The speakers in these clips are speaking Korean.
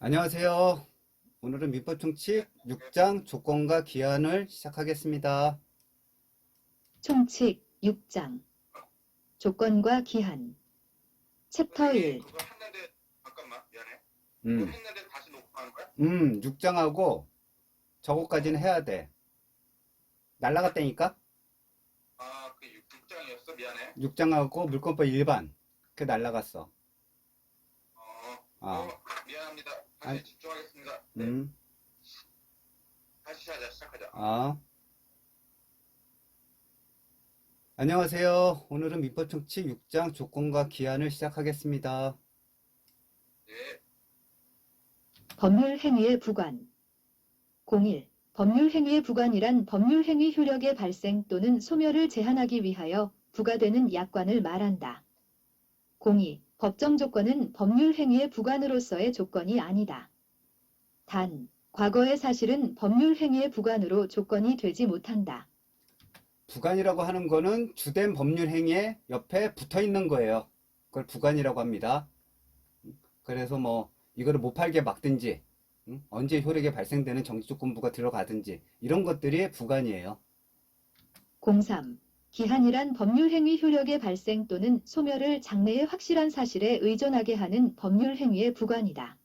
안녕하세요. 오늘은 민법총칙 6장 조건과 기한을 시작하겠습니다. 총칙 6장 조건과 기한 챕터 선생님, 1 그거 했는데 잠깐만 미안해. 음, 그거 했는데 다시 녹화하는 거야? 6장하고 저거까지는 해야 돼. 날라갔다니까? 아, 그 6장이었어? 미안해. 6장하고 물권법 일반. 그 날라갔어. 아, 미안합니다. 아니, 다시 집중하겠습니다. 네, 음, 다시 시작하자. 아. 안녕하세요. 오늘은 민법총칙 6장 조건과 기한을 시작하겠습니다. 네, 법률 행위의 부관 01. 법률 행위의 부관이란 법률 행위 효력의 발생 또는 소멸을 제한하기 위하여 부과되는 약관을 말한다. 02. 법정 조건은 법률 행위의 부관으로서의 조건이 아니다. 단, 과거의 사실은 법률 행위의 부관으로 조건이 되지 못한다. 부관이라고 하는 거는 주된 법률 행위에 옆에 붙어 있는 거예요. 그걸 부관이라고 합니다. 그래서 뭐 이거를 못 팔게 막든지 언제 효력이 발생되는 정지조건부가 들어가든지 이런 것들이 부관이에요. 03. 기한이란 법률 행위 효력의 발생 또는 소멸을 장래의 확실한 사실에 의존하게 하는 법률 행위의 부관이다.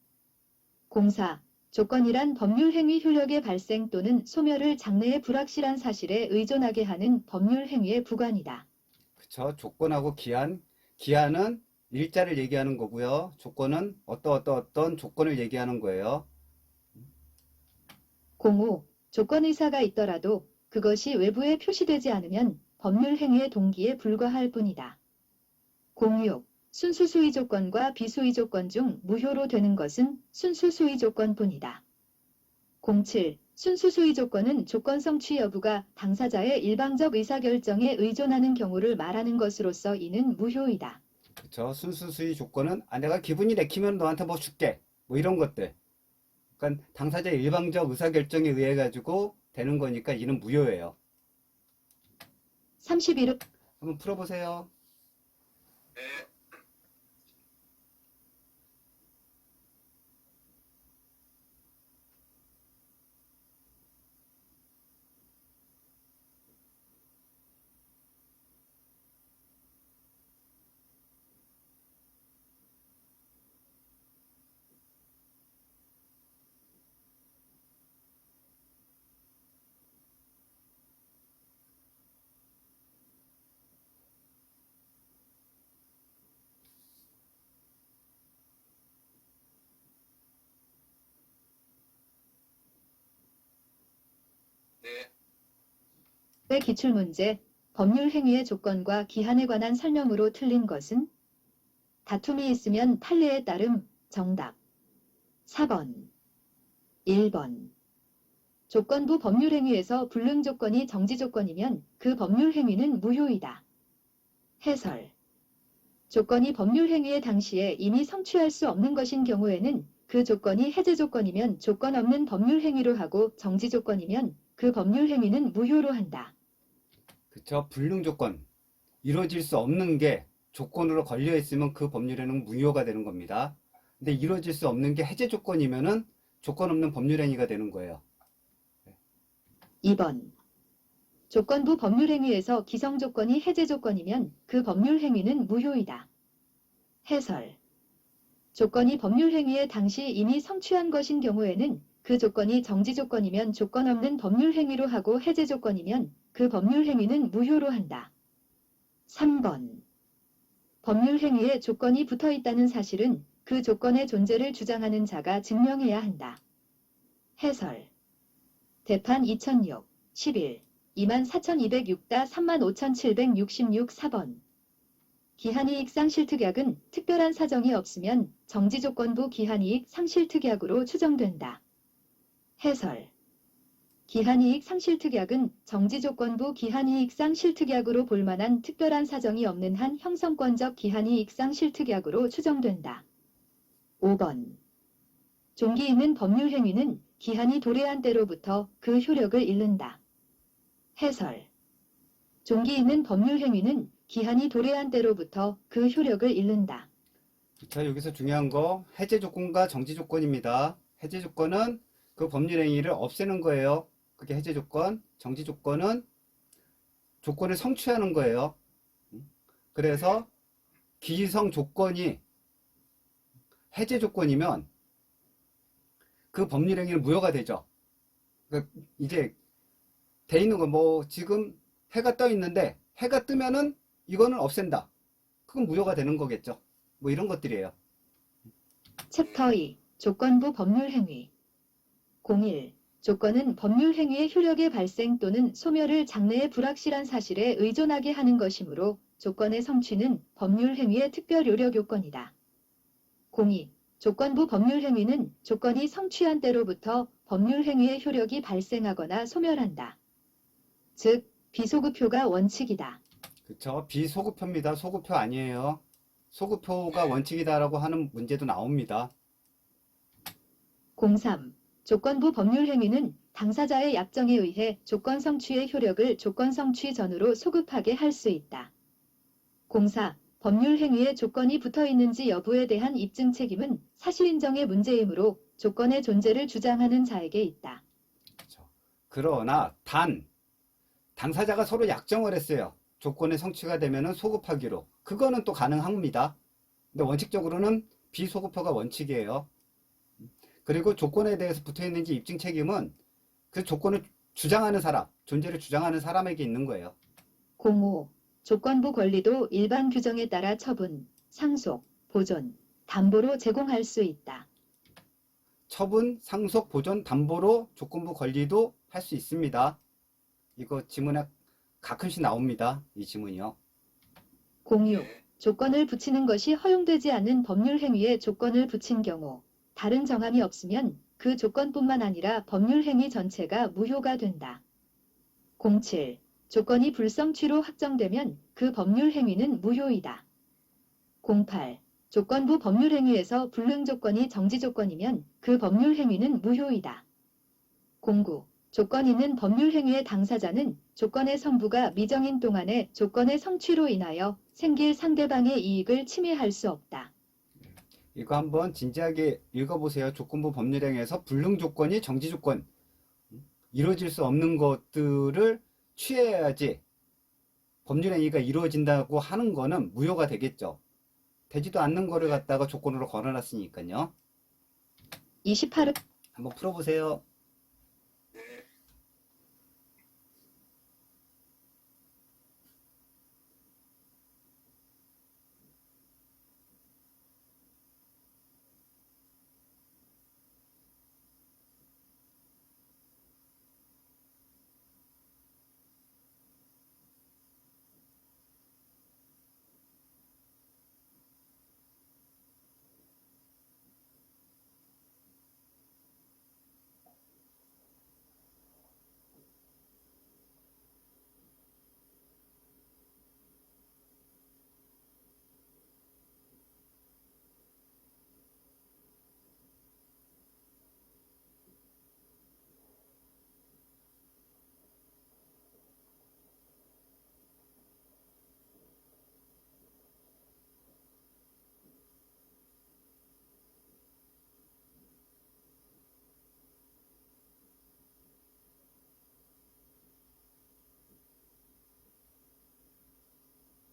04. 조건이란 법률 행위 효력의 발생 또는 소멸을 장래의 불확실한 사실에 의존하게 하는 법률 행위의 부관이다. 그쵸? 조건하고 기한은 일자를 얘기하는 거고요. 조건은 어떤 조건을 얘기하는 거예요. 05. 조건 의사가 있더라도 그것이 외부에 표시되지 않으면 법률 행위의 동기에 불과할 뿐이다. 06. 순수 수의 조건과 비수의 조건 중 무효로 되는 것은 순수 수의 조건뿐이다. 07. 순수 수의 조건은 조건 성취 여부가 당사자의 일방적 의사결정에 의존하는 경우를 말하는 것으로서 이는 무효이다. 그쵸? 순수수의 조건은 내가 기분이 내키면 너한테 뭐 줄게. 뭐 이런 것들. 그러니까 당사자의 일방적 의사결정에 의해 가지고 되는 거니까 이는 무효예요. 31. 한번 풀어보세요. 네. 의 기출문제, 법률 행위의 조건과 기한에 관한 설명으로 틀린 것은? 다툼이 있으면 판례에 따름. 정답. 4번. 1번. 조건부 법률 행위에서 불능 조건이 정지 조건이면 그 법률 행위는 무효이다. 해설. 조건이 법률 행위의 당시에 이미 성취할 수 없는 것인 경우에는 그 조건이 해제 조건이면 조건 없는 법률 행위로 하고 정지 조건이면 그 법률 행위는 무효로 한다. 그쵸? 불능 조건. 이루어질 수 없는 게 조건으로 걸려 있으면 그 법률에는 무효가 되는 겁니다. 근데 이루어질 수 없는 게 해제 조건이면은 조건 없는 법률 행위가 되는 거예요. 2번. 조건부 법률 행위에서 기성 조건이 해제 조건이면 그 법률 행위는 무효이다. 해설. 조건이 법률 행위의 당시 이미 성취한 것인 경우에는 그 조건이 정지 조건이면 조건 없는 법률 행위로 하고 해제 조건이면 그 법률 행위는 무효로 한다. 3번. 법률 행위에 조건이 붙어 있다는 사실은 그 조건의 존재를 주장하는 자가 증명해야 한다. 해설. 대판 2006, 11, 24,206다 35,766 4번. 기한이익 상실특약은 특별한 사정이 없으면 정지조건부 기한이익 상실특약으로 추정된다. 해설. 기한이익 상실특약은 정지조건부 기한이익 상실특약으로 볼만한 특별한 사정이 없는 한 형성권적 기한이익 상실특약으로 추정된다. 5번. 종기 있는 법률 행위는 기한이 도래한 때로부터 그 효력을 잃는다. 해설. 종기 있는 법률 행위는 기한이 도래한 때로부터 그 효력을 잃는다. 자, 여기서 중요한 거 해제 조건과 정지 조건입니다. 해제 조건은 그 법률 행위를 없애는 거예요. 그게 해제 조건. 정지 조건은 조건을 성취하는 거예요. 그래서 기성 조건이 해제 조건이면 그 법률 행위는 무효가 되죠. 그러니까 이제 돼 있는 건 뭐 지금 해가 떠 있는데 해가 뜨면은 이거는 없앤다. 그건 무효가 되는 거겠죠. 뭐 이런 것들이에요. 챕터 2 조건부 법률 행위 01. 조건은 법률 행위의 효력의 발생 또는 소멸을 장래의 불확실한 사실에 의존하게 하는 것이므로 조건의 성취는 법률 행위의 특별 요력 요건이다. 02. 조건부 법률 행위는 조건이 성취한 때로부터 법률 행위의 효력이 발생하거나 소멸한다. 즉, 비소급효가 원칙이다. 그쵸? 비소급표입니다. 소급표 아니에요. 소급표가 원칙이다라고 하는 문제도 나옵니다. 03. 조건부 법률 행위는 당사자의 약정에 의해 조건 성취의 효력을 조건 성취 전후로 소급하게 할 수 있다. 04. 법률 행위에 조건이 붙어 있는지 여부에 대한 입증 책임은 사실인정의 문제이므로 조건의 존재를 주장하는 자에게 있다. 그쵸. 그러나 당사자가 서로 약정을 했어요. 조건의 성취가 되면은 소급하기로. 그거는 또 가능합니다. 근데 원칙적으로는 비소급표가 원칙이에요. 그리고 조건에 대해서 붙어 있는지 입증 책임은 그 조건을 주장하는 사람, 존재를 주장하는 사람에게 있는 거예요. 05. 조건부 권리도 일반 규정에 따라 처분, 상속, 보존, 담보로 제공할 수 있다. 처분, 상속, 보존, 담보로 조건부 권리도 할 수 있습니다. 이거 지문에 가끔씩 나옵니다. 이 지문이요. 06. 조건을 붙이는 것이 허용되지 않는 법률 행위에 조건을 붙인 경우 다른 정함이 없으면 그 조건뿐만 아니라 법률 행위 전체가 무효가 된다. 07. 조건이 불성취로 확정되면 그 법률 행위는 무효이다. 08. 조건부 법률 행위에서 불능 조건이 정지 조건이면 그 법률 행위는 무효이다. 09. 조건 있는 법률 행위의 당사자는 조건의 성부가 미정인 동안에 조건의 성취로 인하여 생길 상대방의 이익을 침해할 수 없다. 이거 한번 진지하게 읽어보세요. 조건부 법률행위에서 불능 조건이 정지 조건, 이루어질 수 없는 것들을 취해야지 법률행위가 이루어진다고 하는 거는 무효가 되겠죠. 되지도 않는 거를 갖다가 조건으로 걸어놨으니까요. 28은 한번 풀어보세요. 네.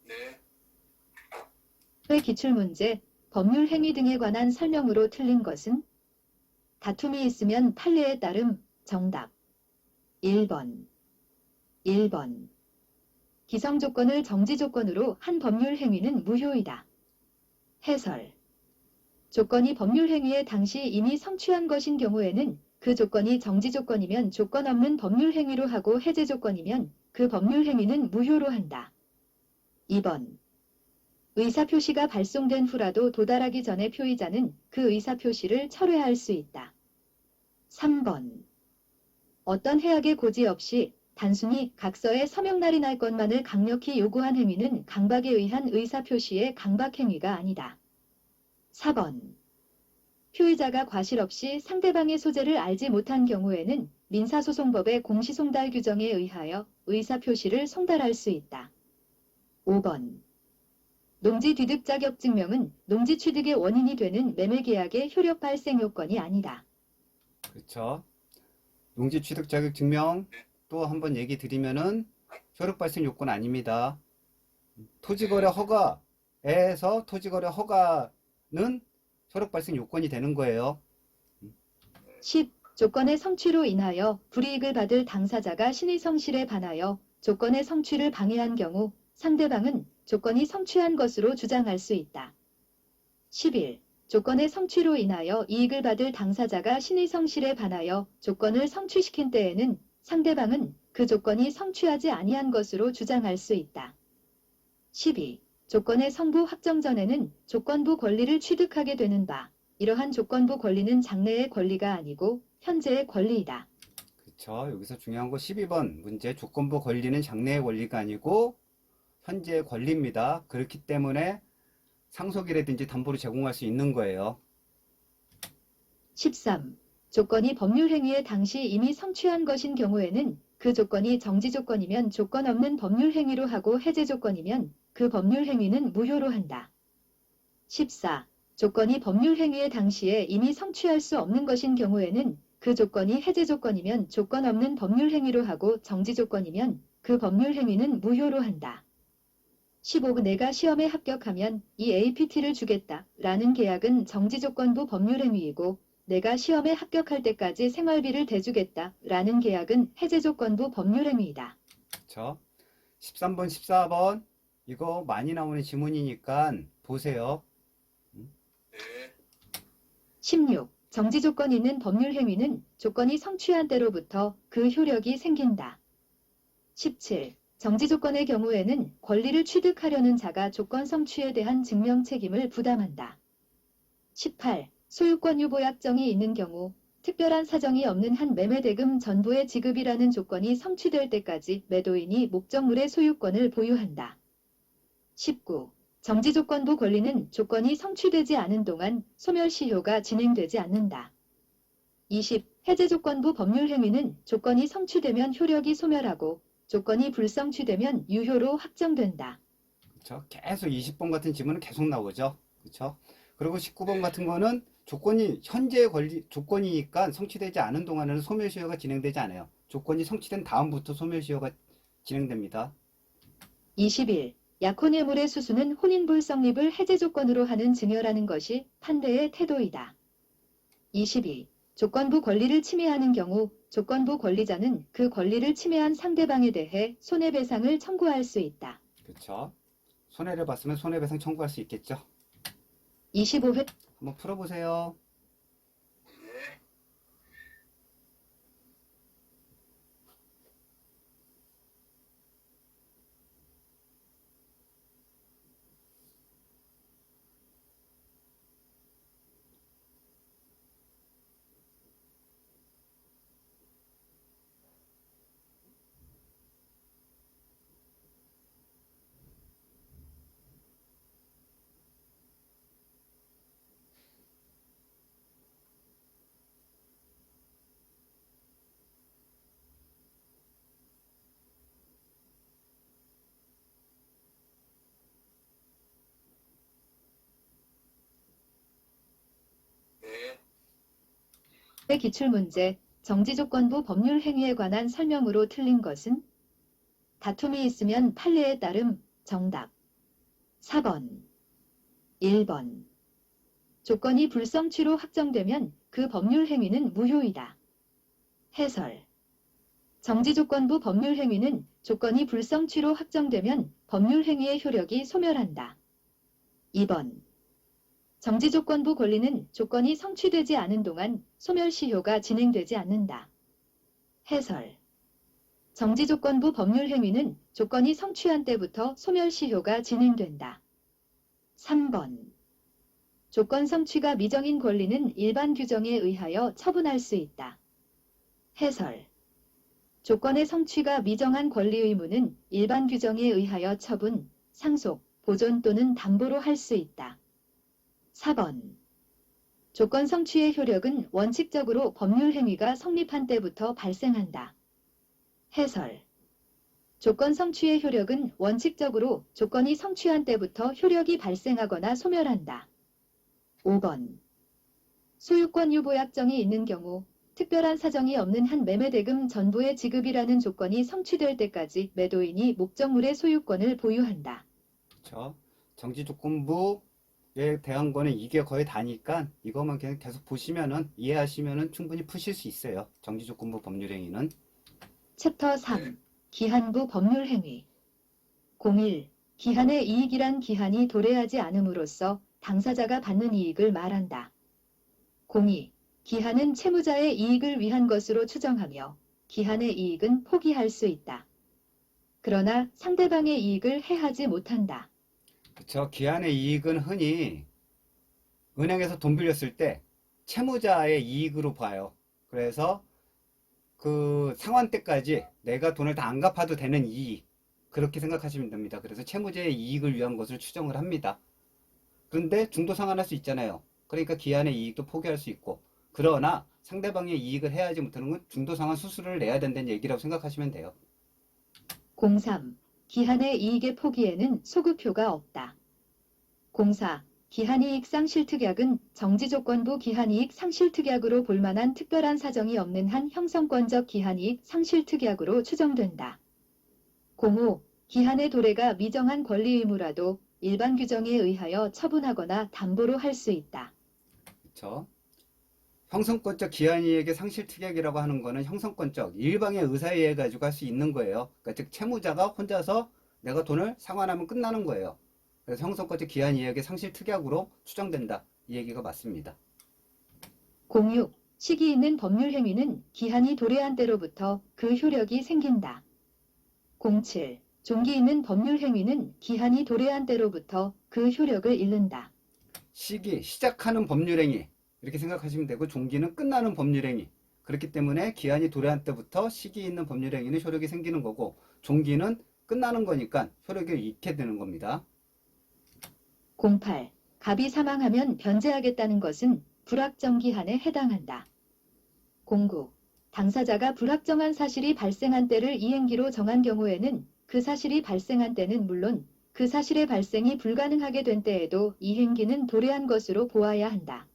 네. 의 기출문제, 법률 행위 등에 관한 설명으로 틀린 것은? 다툼이 있으면 판례에 따름 정답 1번 1번 기성 조건을 정지 조건으로 한 법률 행위는 무효이다. 해설 조건이 법률 행위에 당시 이미 성취한 것인 경우에는 그 조건이 정지 조건이면 조건 없는 법률 행위로 하고 해제 조건이면 그 법률 행위는 무효로 한다. 2번 의사표시가 발송된 후라도 도달하기 전에 표의자는 그 의사표시를 철회할 수 있다. 3번 어떤 해악의 고지 없이 단순히 각서에 서명날이 날 것만을 강력히 요구한 행위는 강박에 의한 의사표시의 강박행위가 아니다. 4번 표의자가 과실 없이 상대방의 소재를 알지 못한 경우에는 민사소송법의 공시송달 규정에 의하여 의사표시를 송달할 수 있다. 5번 농지 취득 자격 증명은 농지 취득의 원인이 되는 매매계약의 효력 발생 요건이 아니다. 그렇죠. 농지 취득 자격 증명 또 한번 얘기 드리면은 효력 발생 요건 아닙니다. 토지거래 허가에서 토지거래 허가는 효력 발생 요건이 되는 거예요. 10. 조건의 성취로 인하여 불이익을 받을 당사자가 신의 성실에 반하여 조건의 성취를 방해한 경우 상대방은 조건이 성취한 것으로 주장할 수 있다. 11. 조건의 성취로 인하여 이익을 받을 당사자가 신의 성실에 반하여 조건을 성취시킨 때에는 상대방은 그 조건이 성취하지 아니한 것으로 주장할 수 있다. 12. 조건의 성부 확정 전에는 조건부 권리를 취득하게 되는 바, 이러한 조건부 권리는 장래의 권리가 아니고 현재의 권리이다. 그렇죠. 여기서 중요한 거 12번 문제 조건부 권리는 장래의 권리가 아니고 현재의 권리입니다. 그렇기 때문에 상속이라든지 담보로 제공할 수 있는 거예요. 13. 조건이 법률행위의 당시 이미 성취한 것인 경우에는 그 조건이 정지 조건이면 조건 없는 법률행위로 하고 해제 조건이면 그 법률행위는 무효로 한다. 14. 조건이 법률행위의 당시에 이미 성취할 수 없는 것인 경우에는 그 조건이 해제 조건이면 조건 없는 법률행위로 하고 정지 조건이면 그 법률행위는 무효로 한다. 15. 내가 시험에 합격하면 이 APT를 주겠다 라는 계약은 정지 조건부 법률행위이고 내가 시험에 합격할 때까지 생활비를 대주겠다 라는 계약은 해제 조건부 법률행위이다. 그렇죠. 13번, 14번 이거 많이 나오는 지문이니까 보세요. 네. 16. 정지 조건이 있는 법률행위는 조건이 성취한 때로부터 그 효력이 생긴다. 17. 정지 조건의 경우에는 권리를 취득하려는 자가 조건 성취에 대한 증명 책임을 부담한다. 18. 소유권 유보약정이 있는 경우 특별한 사정이 없는 한 매매대금 전부의 지급이라는 조건이 성취될 때까지 매도인이 목적물의 소유권을 보유한다. 19. 정지 조건부 권리는 조건이 성취되지 않은 동안 소멸시효가 진행되지 않는다. 20. 해제 조건부 법률행위는 조건이 성취되면 효력이 소멸하고 조건이 불성취되면 유효로 확정된다. 그렇죠. 계속 20번 같은 지문은 계속 나오죠. 그렇죠. 그리고 19번 같은 거는 조건이 현재의 권리 조건이니까 성취되지 않은 동안에는 소멸시효가 진행되지 않아요. 조건이 성취된 다음부터 소멸시효가 진행됩니다. 21. 약혼예물의 수수는 혼인불 성립을 해제 조건으로 하는 증여라는 것이 판례의 태도이다. 22. 조건부 권리를 침해하는 경우 조건부 권리자는 그 권리를 침해한 상대방에 대해 손해배상을 청구할 수 있다. 그렇죠. 손해를 봤으면 손해배상 청구할 수 있겠죠. 25회 한번 풀어보세요. 네. 네. 기출문제 정지조건부 법률행위에 관한 설명으로 틀린 것은? 다툼이 있으면 판례에 따름 정답 4번 1번 조건이 불성취로 확정되면 그 법률행위는 무효이다. 해설 정지조건부 법률행위는 조건이 불성취로 확정되면 법률행위의 효력이 소멸한다. 2번 정지조건부 권리는 조건이 성취되지 않은 동안 소멸시효가 진행되지 않는다. 해설 정지조건부 법률행위는 조건이 성취한 때부터 소멸시효가 진행된다. 3번 조건 성취가 미정인 권리는 일반 규정에 의하여 처분할 수 있다. 해설 조건의 성취가 미정한 권리 의무는 일반 규정에 의하여 처분, 상속, 보존 또는 담보로 할 수 있다. 4번 조건 성취의 효력은 원칙적으로 법률행위가 성립한 때부터 발생한다. 해설 조건 성취의 효력은 원칙적으로 조건이 성취한 때부터 효력이 발생하거나 소멸한다. 5번. 소유권 유보약정이 있는 경우 특별한 사정이 없는 한 매매대금 전부의 지급이라는 조건이 성취될 때까지 매도인이 목적물의 소유권을 보유한다. 그렇죠. 정지조건부에 대한 거는 이게 거의 다니까 이것만 그냥 계속 보시면은 이해하시면은 충분히 푸실 수 있어요. 정지조건부 법률행위는. 챕터 3. 기한부 법률행위. 01. 기한의 이익이란 기한이 도래하지 않음으로써 당사자가 받는 이익을 말한다. 02. 기한은 채무자의 이익을 위한 것으로 추정하며 기한의 이익은 포기할 수 있다. 그러나 상대방의 이익을 해하지 못한다. 그렇죠. 기한의 이익은 흔히 은행에서 돈 빌렸을 때 채무자의 이익으로 봐요. 그래서 그 상환 때까지 내가 돈을 다 안 갚아도 되는 이익, 그렇게 생각하시면 됩니다. 그래서 채무자의 이익을 위한 것을 추정을 합니다. 그런데 중도 상환할 수 있잖아요. 그러니까 기한의 이익도 포기할 수 있고, 그러나 상대방의 이익을 해야지 못하는 건 중도 상환 수수료를 내야 된다는 얘기라고 생각하시면 돼요. 03. 기한의 이익의 포기에는 소급효가 없다. 04. 기한이익 상실특약은 정지조건부 기한이익 상실특약으로 볼만한 특별한 사정이 없는 한 형성권적 기한이익 상실특약으로 추정된다. 05. 기한의 도래가 미정한 권리 의무라도 일반 규정에 의하여 처분하거나 담보로 할 수 있다. 그렇죠. 형성권적 기한이익의 상실특약이라고 하는 거는 형성권적 일방의 의사에 의해 가지고 할 수 있는 거예요. 그러니까 즉 채무자가 혼자서 내가 돈을 상환하면 끝나는 거예요. 그래서 형성권적 기한이익의 상실특약으로 추정된다. 이 얘기가 맞습니다. 06. 시기 있는 법률행위는 기한이 도래한 때로부터 그 효력이 생긴다. 07. 종기 있는 법률행위는 기한이 도래한 때로부터 그 효력을 잃는다. 시기, 시작하는 법률행위 이렇게 생각하시면 되고, 종기는 끝나는 법률행위. 그렇기 때문에 기한이 도래한 때부터 시기 있는 법률행위는 효력이 생기는 거고, 종기는 끝나는 거니까 효력을 잃게 되는 겁니다. 08. 갑이 사망하면 변제하겠다는 것은 불확정 기한에 해당한다. 09. 당사자가 불확정한 사실이 발생한 때를 이행기로 정한 경우에는 그 사실이 발생한 때는 물론 그 사실의 발생이 불가능하게 된 때에도 이행기는 도래한 것으로 보아야 한다.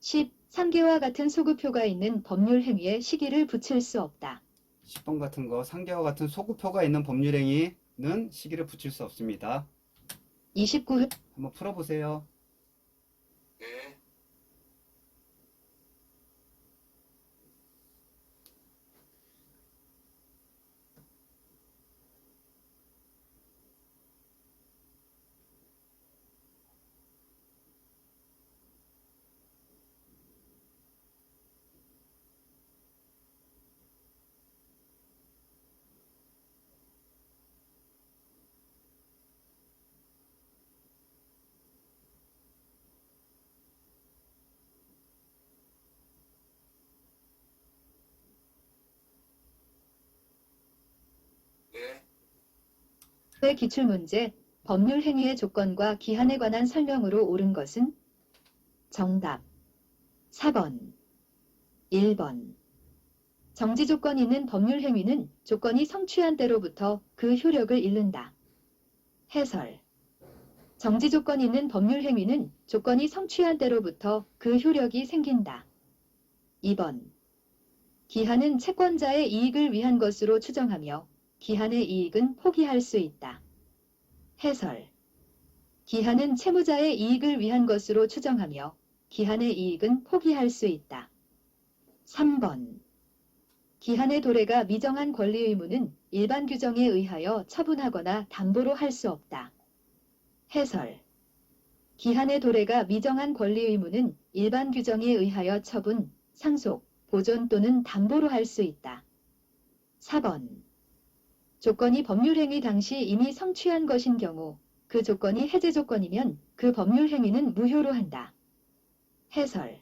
10. 상계와 같은 소급효가 있는 법률 행위에 시기를 붙일 수 없다. 10번 같은 거, 상계와 같은 소급효가 있는 법률행위는 시기를 붙일 수 없습니다. 29. 한번 풀어보세요. 네. 네. 의 기출문제, 법률 행위의 조건과 기한에 관한 설명으로 옳은 것은? 정답 4번 1번. 정지 조건이 있는 법률 행위는 조건이 성취한 때로부터 그 효력을 잃는다. 해설. 정지 조건이 있는 법률 행위는 조건이 성취한 때로부터 그 효력이 생긴다. 2번. 기한은 채권자의 이익을 위한 것으로 추정하며 기한의 이익은 포기할 수 있다. 해설. 기한은 채무자의 이익을 위한 것으로 추정하며 기한의 이익은 포기할 수 있다. 3번. 기한의 도래가 미정한 권리 의무는 일반 규정에 의하여 처분하거나 담보로 할 수 없다. 해설. 기한의 도래가 미정한 권리 의무는 일반 규정에 의하여 처분, 상속, 보존 또는 담보로 할 수 있다. 4번. 조건이 법률행위 당시 이미 성취한 것인 경우 그 조건이 해제 조건이면 그 법률행위는 무효로 한다. 해설.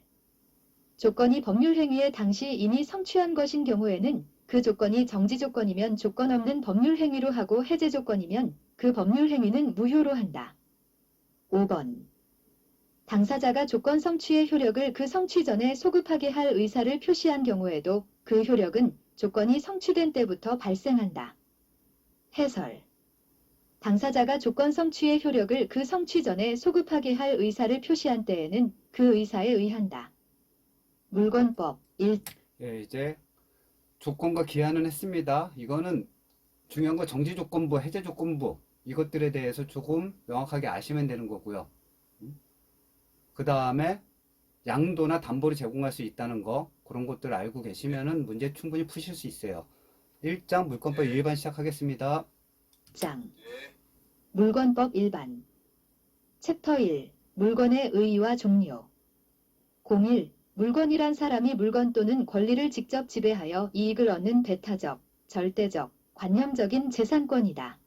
조건이 법률행위의 당시 이미 성취한 것인 경우에는 그 조건이 정지 조건이면 조건 없는 법률행위로 하고 해제 조건이면 그 법률행위는 무효로 한다. 5번. 당사자가 조건 성취의 효력을 그 성취 전에 소급하게 할 의사를 표시한 경우에도 그 효력은 조건이 성취된 때부터 발생한다. 해설. 당사자가 조건 성취의 효력을 그 성취 전에 소급하게 할 의사를 표시한 때에는 그 의사에 의한다. 물권법 1. 예, 이제 조건과 기한은 했습니다. 이거는 중요한 건 정지 조건부, 해제 조건부 이것들에 대해서 조금 명확하게 아시면 되는 거고요. 그 다음에 양도나 담보를 제공할 수 있다는 거 그런 것들을 알고 계시면은 문제 충분히 푸실 수 있어요. 1장 물권법 일반 시작하겠습니다. 장. 예. 물권법 일반. 챕터 1. 물건의 의의와 종류. 01. 물건이란 사람이 물건 또는 권리를 직접 지배하여 이익을 얻는 배타적, 절대적, 관념적인 재산권이다.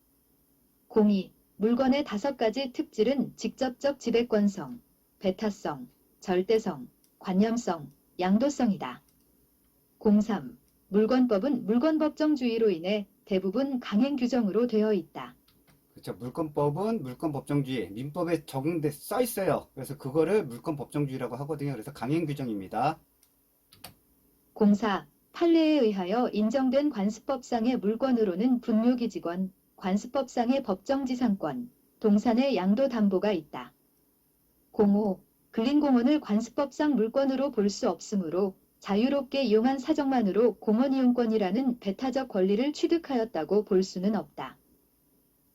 02. 물건의 5가지 특질은 직접적 지배권성, 배타성, 절대성, 관념성, 양도성이다. 03. 물권법은 물권법정주의로 인해 대부분 강행 규정으로 되어 있다. 그렇죠. 물권법은 물권법정주의, 민법에 적용돼 써 있어요. 그래서 그거를 물권법정주의라고 하거든요. 그래서 강행 규정입니다. 04. 판례에 의하여 인정된 관습법상의 물권으로는 분묘기지권, 관습법상의 법정지상권, 동산의 양도담보가 있다. 05. 근린공원을 관습법상 물권으로 볼 수 없으므로 자유롭게 이용한 사정만으로 공원이용권이라는 배타적 권리를 취득하였다고 볼 수는 없다.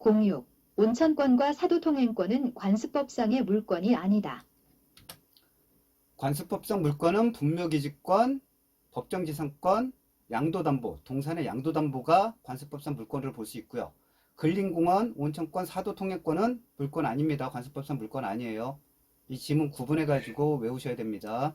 06. 온천권과 사도통행권은 관습법상의 물권이 아니다. 관습법상 물권은 분묘기지권, 법정지상권, 양도담보, 동산의 양도담보가 관습법상 물권으로 볼 수 있고요. 근린공원, 온천권, 사도통행권은 물권 아닙니다. 관습법상 물권 아니에요. 이 지문 구분해가지고 외우셔야 됩니다.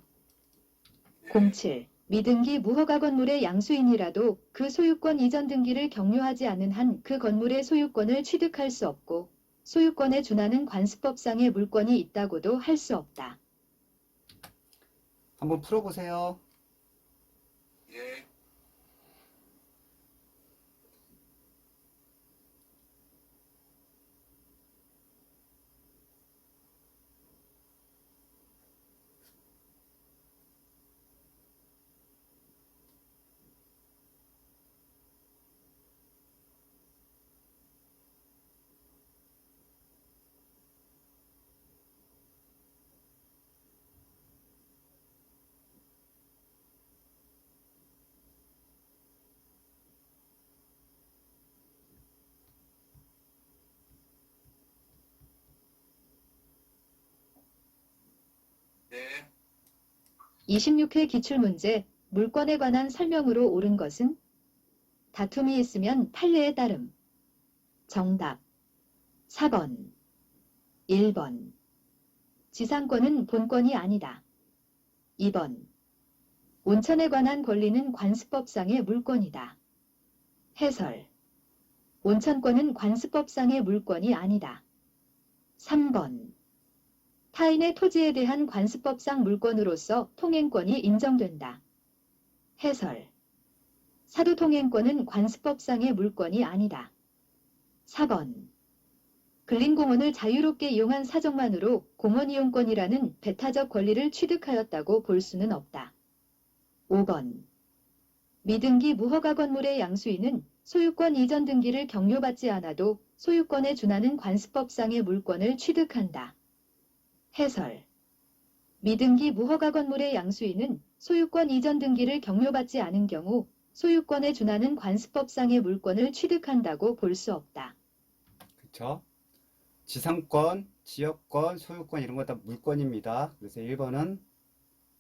07. 미등기 무허가 건물의 양수인이라도 그 소유권 이전 등기를 격려하지 않은 한 그 건물의 소유권을 취득할 수 없고 소유권에 준하는 관습법상의 물권이 있다고도 할 수 없다. 한번 풀어보세요. 예. 네. 26회 기출문제 물권에 관한 설명으로 옳은 것은 다툼이 있으면 판례에 따름. 정답 4번 1번 지상권은 본권이 아니다. 2번 온천에 관한 권리는 관습법상의 물권이다. 해설 온천권은 관습법상의 물권이 아니다. 3번 타인의 토지에 대한 관습법상 물권으로서 통행권이 인정된다. 해설 사도통행권은 관습법상의 물권이 아니다. 4번 근린공원을 자유롭게 이용한 사정만으로 공원이용권이라는 배타적 권리를 취득하였다고 볼 수는 없다. 5번 미등기 무허가 건물의 양수인은 소유권 이전 등기를 격려받지 않아도 소유권에 준하는 관습법상의 물권을 취득한다. 해설 미등기 무허가 건물의 양수인은 소유권 이전 등기를 격려받지 않은 경우 소유권에 준하는 관습법상의 물권을 취득한다고 볼 수 없다. 그쵸? 지상권, 지역권, 소유권 이런 거 다 물권입니다. 그래서 1번은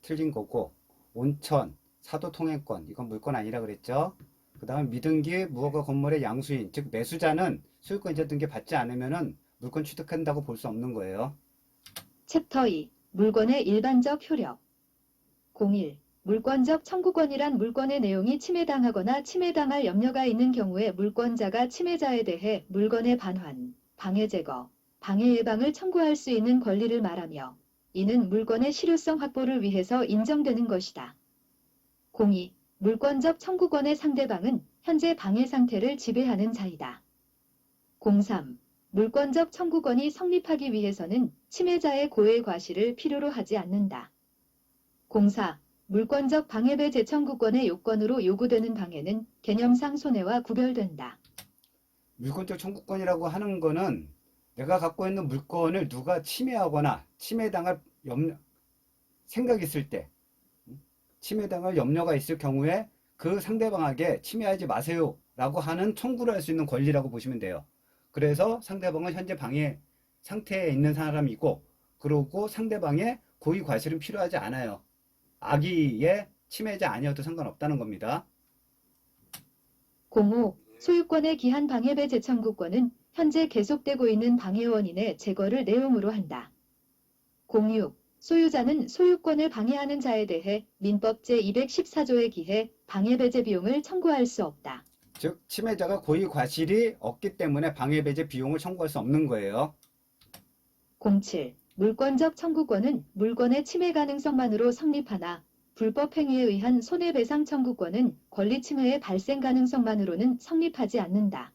틀린 거고 온천, 사도통행권 이건 물권 아니라 그랬죠. 그 다음 미등기 무허가 건물의 양수인 즉 매수자는 소유권 이전 등기 받지 않으면은 물권 취득한다고 볼 수 없는 거예요. 챕터 2. 물권의 일반적 효력 01. 물권적 청구권이란 물권의 내용이 침해당하거나 침해당할 염려가 있는 경우에 물권자가 침해자에 대해 물건의 반환, 방해 제거, 방해 예방을 청구할 수 있는 권리를 말하며 이는 물건의 실효성 확보를 위해서 인정되는 것이다. 02. 물권적 청구권의 상대방은 현재 방해 상태를 지배하는 자이다. 03. 물권적 청구권이 성립하기 위해서는 침해자의 고의 과실을 필요로 하지 않는다. 04. 물권적 방해배 재청구권의 요건으로 요구되는 방해는 개념상 손해와 구별된다. 물권적 청구권이라고 하는 거는 내가 갖고 있는 물건을 누가 침해하거나 침해당할 생각이 있을 때, 침해당할 염려가 있을 경우에 그 상대방에게 침해하지 마세요 라고 하는 청구를 할 수 있는 권리라고 보시면 돼요. 그래서 상대방은 현재 방해 상태에 있는 사람이고, 그리고 상대방의 고의 과실은 필요하지 않아요. 악의의 침해자 아니어도 상관없다는 겁니다. 05. 소유권의 기한 방해배 재청구권은 현재 계속되고 있는 방해 원인의 제거를 내용으로 한다. 06. 소유자는 소유권을 방해하는 자에 대해 민법 제214조에 기해 방해배제 비용을 청구할 수 없다. 즉 침해자가 고의 과실이 없기 때문에 방해배제 비용을 청구할 수 없는 거예요. 07. 물권적 청구권은 물건의 침해 가능성만으로 성립하나 불법 행위에 의한 손해배상 청구권은 권리 침해의 발생 가능성만으로는 성립하지 않는다.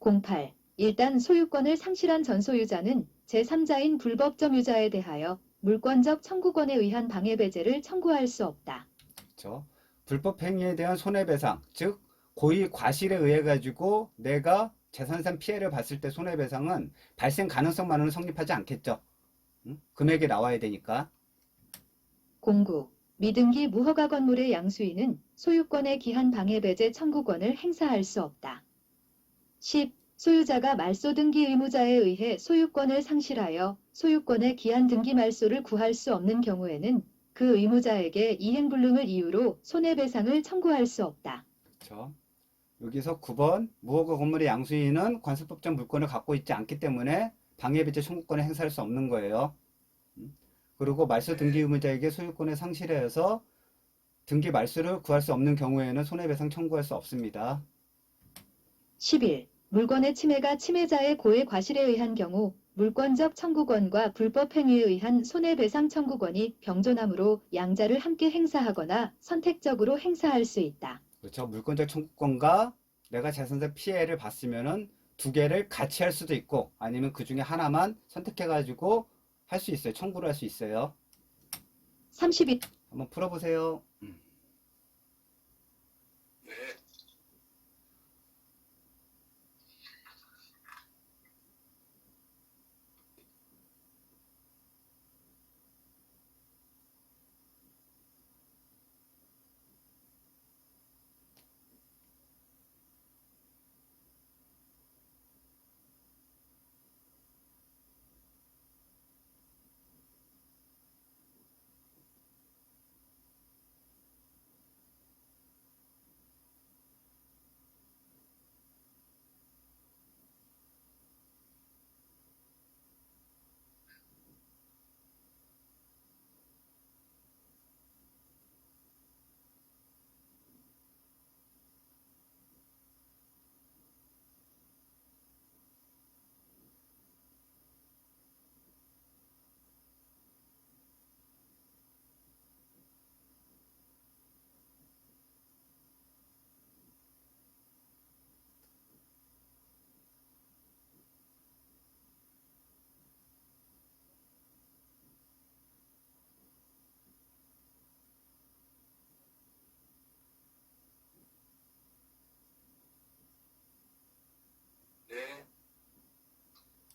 08. 일단 소유권을 상실한 전 소유자는 제3자인 불법 점유자에 대하여 물권적 청구권에 의한 방해배제를 청구할 수 없다. 그렇죠. 불법 행위에 대한 손해배상, 즉 고의 과실에 의해 가지고 내가 재산상 피해를 봤을 때 손해배상은 발생 가능성만으로는 성립하지 않겠죠. 금액이 나와야 되니까. 09. 미등기 무허가 건물의 양수인은 소유권의 기한 방해배제 청구권을 행사할 수 없다. 10. 소유자가 말소 등기 의무자에 의해 소유권을 상실하여 소유권의 기한 등기 말소를 구할 수 없는 경우에는 그 의무자에게 이행불능을 이유로 손해배상을 청구할 수 없다. 그렇죠. 여기서 9번 무허가 건물의 양수인은 관습법적 물권을 갖고 있지 않기 때문에 방해배제 청구권을 행사할 수 없는 거예요. 그리고 말소 등기 의무자에게 소유권을 상실해서 등기 말소를 구할 수 없는 경우에는 손해배상 청구할 수 없습니다. 11. 물건의 침해가 침해자의 고의 과실에 의한 경우 물권적 청구권과 불법 행위에 의한 손해배상 청구권이 병존하므로 양자를 함께 행사하거나 선택적으로 행사할 수 있다. 그렇죠. 물권적 청구권과 내가 재산상 피해를 봤으면은 두 개를 같이 할 수도 있고 아니면 그 중에 하나만 선택해가지고 할 수 있어요. 청구를 할 수 있어요. 32. 한번 풀어보세요. 네. 네.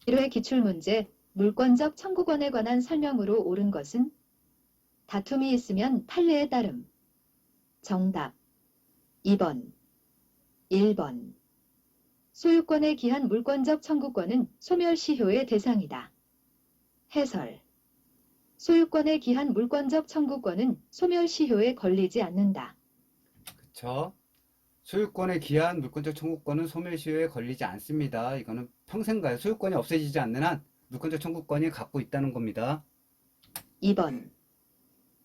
1회 기출문제. 물권적 청구권에 관한 설명으로 옳은 것은? 다툼이 있으면 판례에 따름. 정답 2번 1번. 소유권에 기한 물권적 청구권은 소멸시효의 대상이다. 해설. 소유권에 기한 물권적 청구권은 소멸시효에 걸리지 않는다. 그렇죠. 소유권에 기한 물권적 청구권은 소멸시효에 걸리지 않습니다. 이거는 평생 가요. 소유권이 없어지지 않는 한 물권적 청구권이 갖고 있다는 겁니다. 2번.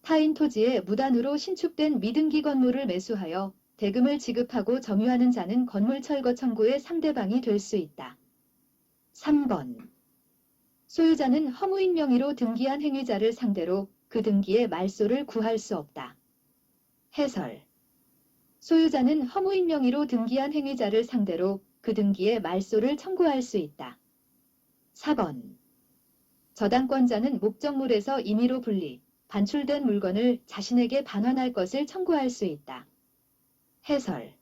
타인 토지에 무단으로 신축된 미등기 건물을 매수하여 대금을 지급하고 점유하는 자는 건물 철거 청구의 상대방이 될 수 있다. 3번. 소유자는 허무인 명의로 등기한 행위자를 상대로 그 등기의 말소를 구할 수 없다. 해설. 소유자는 허무인 명의로 등기한 행위자를 상대로 그 등기의 말소를 청구할 수 있다. 4번. 저당권자는 목적물에서 임의로 분리, 반출된 물건을 자신에게 반환할 것을 청구할 수 있다. 해설.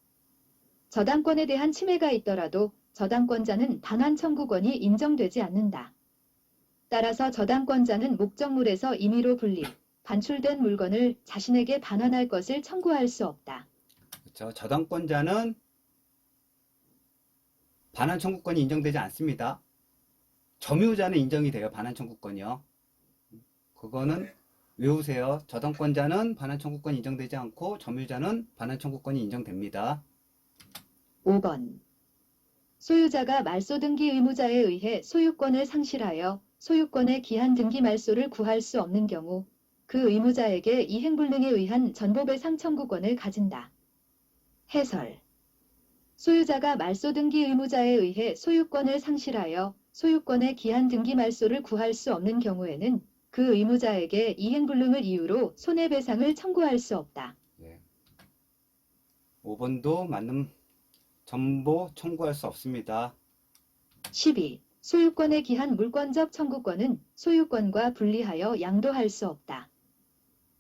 저당권에 대한 침해가 있더라도 저당권자는 반환 청구권이 인정되지 않는다. 따라서 저당권자는 목적물에서 임의로 분리, 반출된 물건을 자신에게 반환할 것을 청구할 수 없다. 그렇죠. 저당권자는 반환 청구권이 인정되지 않습니다. 점유자는 인정이 돼요. 반환 청구권이요. 그거는 네. 외우세요. 저당권자는 반환 청구권이 인정되지 않고 점유자는 반환 청구권이 인정됩니다. 5번. 소유자가 말소 등기 의무자에 의해 소유권을 상실하여 소유권의 기한 등기 말소를 구할 수 없는 경우 그 의무자에게 이행불능에 의한 전보배상 청구권을 가진다. 해설. 소유자가 말소 등기 의무자에 의해 소유권을 상실하여 소유권의 기한 등기 말소를 구할 수 없는 경우에는 그 의무자에게 이행불능을 이유로 손해배상을 청구할 수 없다. 5번도 맞는 전보 청구할 수 없습니다. 12. 소유권에 기한 물권적 청구권은 소유권과 분리하여 양도할 수 없다.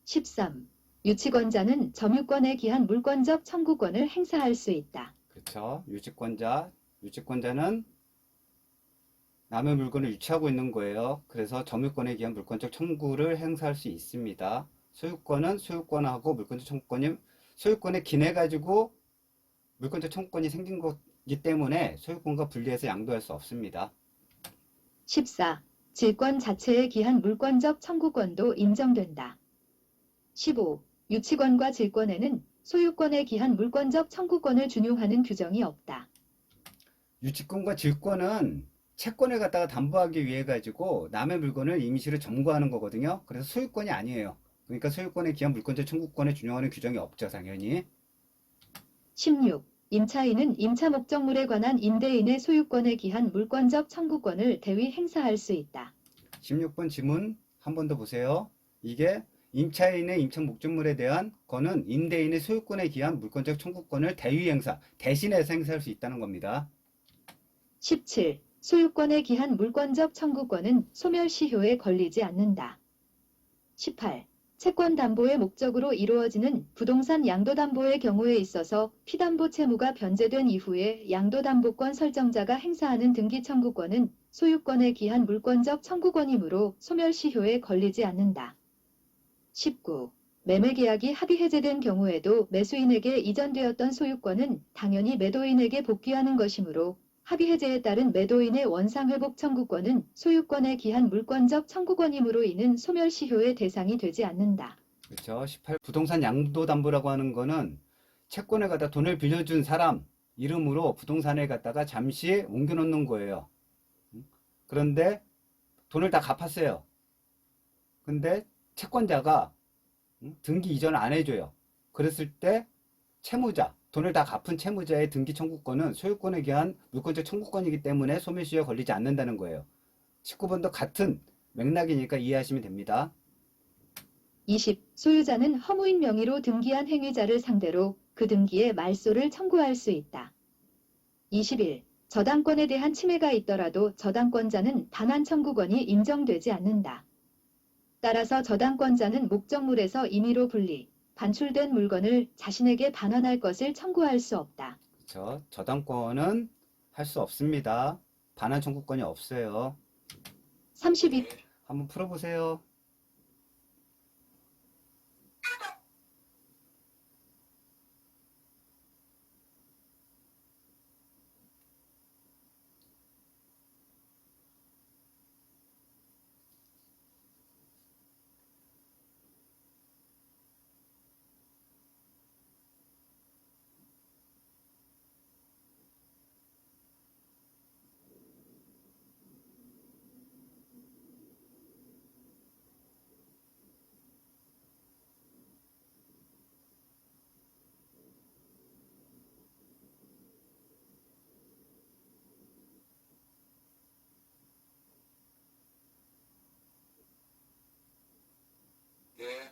13. 유치권자는 점유권에 기한 물권적 청구권을 행사할 수 있다. 그렇죠. 유치권자는 남의 물건을 유치하고 있는 거예요. 그래서 점유권에 기한 물권적 청구를 행사할 수 있습니다. 소유권은 소유권하고 물권적 청구권이 소유권에 기내 가지고 물권적 청구권이 생긴 거기 때문에 소유권과 분리해서 양도할 수 없습니다. 14. 질권 자체에 기한 물권적 청구권도 인정된다. 15. 유치권과 질권에는 소유권에 기한 물권적 청구권을 준용하는 규정이 없다. 유치권과 질권은 채권을 갖다가 담보하기 위해 가지고 남의 물건을 임시로 점거하는 거거든요. 그래서 소유권이 아니에요. 그러니까 소유권에 기한 물권적 청구권에 준용하는 규정이 없죠, 당연히. 16. 임차인은 임차 목적물에 관한 임대인의 소유권에 기한 물권적 청구권을 대위 행사할 수 있다. 16번 지문 한 번 더 보세요. 이게 임차인의 임차 목적물에 대한 거는 임대인의 소유권에 기한 물권적 청구권을 대위 행사, 대신해서 행사할 수 있다는 겁니다. 17. 소유권에 기한 물권적 청구권은 소멸시효에 걸리지 않는다. 18. 채권 담보의 목적으로 이루어지는 부동산 양도담보의 경우에 있어서 피담보 채무가 변제된 이후에 양도담보권 설정자가 행사하는 등기 청구권은 소유권에 기한 물권적 청구권이므로 소멸시효에 걸리지 않는다. 19. 매매계약이 합의해제된 경우에도 매수인에게 이전되었던 소유권은 당연히 매도인에게 복귀하는 것이므로 합의해제에 따른 매도인의 원상회복 청구권은 소유권에 기한 물권적 청구권이므로 이는 소멸시효의 대상이 되지 않는다. 그렇죠. 18. 부동산 양도담보라고 하는 거는 채권을 갖다 돈을 빌려준 사람 이름으로 부동산에 갖다가 잠시 옮겨놓는 거예요. 그런데 돈을 다 갚았어요. 근데 채권자가 등기 이전을 안 해줘요. 그랬을 때 채무자, 돈을 다 갚은 채무자의 등기 청구권은 소유권에 기한 물권적 청구권이기 때문에 소멸시효에 걸리지 않는다는 거예요. 19번도 같은 맥락이니까 이해하시면 됩니다. 20. 소유자는 허무인 명의로 등기한 행위자를 상대로 그 등기에 말소를 청구할 수 있다. 21. 저당권에 대한 침해가 있더라도 저당권자는 반환 청구권이 인정되지 않는다. 따라서 저당권자는 목적물에서 임의로 분리, 반출된 물건을 자신에게 반환할 것을 청구할 수 없다. 그렇죠. 저당권은 할 수 없습니다. 반환 청구권이 없어요. 32. 한번 풀어보세요. 예.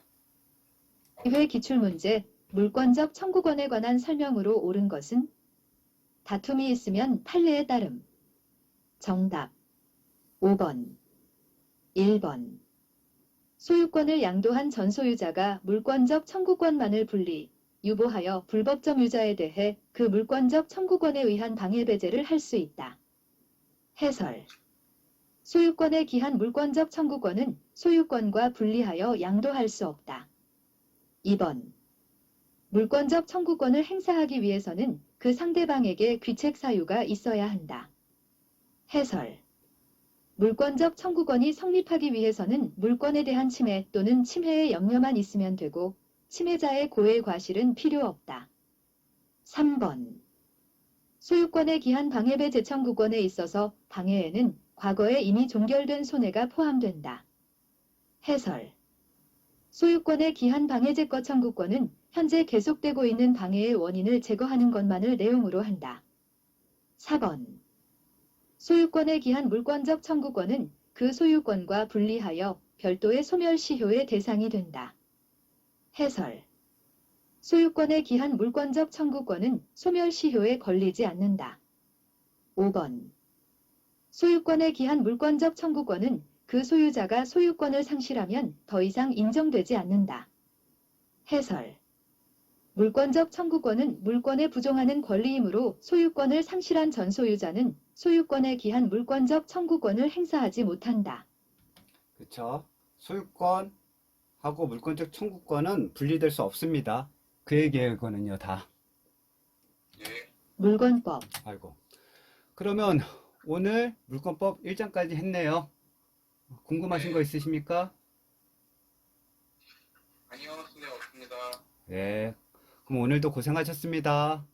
2회 기출문제, 물권적 청구권에 관한 설명으로 옳은 것은? 다툼이 있으면 판례에 따름. 정답 5번 1번 소유권을 양도한 전 소유자가 물권적 청구권만을 분리, 유보하여 불법점 유자에 대해 그 물권적 청구권에 의한 방해 배제를 할 수 있다. 해설. 소유권에 기한 물권적 청구권은 소유권과 분리하여 양도할 수 없다. 2번. 물권적 청구권을 행사하기 위해서는 그 상대방에게 귀책 사유가 있어야 한다. 해설. 물권적 청구권이 성립하기 위해서는 물권에 대한 침해 또는 침해의 염려만 있으면 되고 침해자의 고의 과실은 필요 없다. 3번. 소유권에 기한 방해배 재청구권에 있어서 방해에는 과거에 이미 종결된 손해가 포함된다. 해설. 소유권에 기한 방해제거 청구권은 현재 계속되고 있는 방해의 원인을 제거하는 것만을 내용으로 한다. 4번. 소유권에 기한 물권적 청구권은 그 소유권과 분리하여 별도의 소멸시효의 대상이 된다. 해설. 소유권에 기한 물권적 청구권은 소멸시효에 걸리지 않는다. 5번. 소유권에 기한 물권적 청구권은 그 소유자가 소유권을 상실하면 더 이상 인정되지 않는다. 해설. 물권적 청구권은 물권에 부종하는 권리이므로 소유권을 상실한 전 소유자는 소유권에 기한 물권적 청구권을 행사하지 못한다. 그쵸? 소유권하고 물권적 청구권은 분리될 수 없습니다. 그 얘기거든요, 다. 예. 물권법. 아이고. 그러면 오늘 물권법 1장까지 했네요. 궁금하신 거 있으십니까? 아니요, 네, 없습니다. 네. 그럼 오늘도 고생하셨습니다.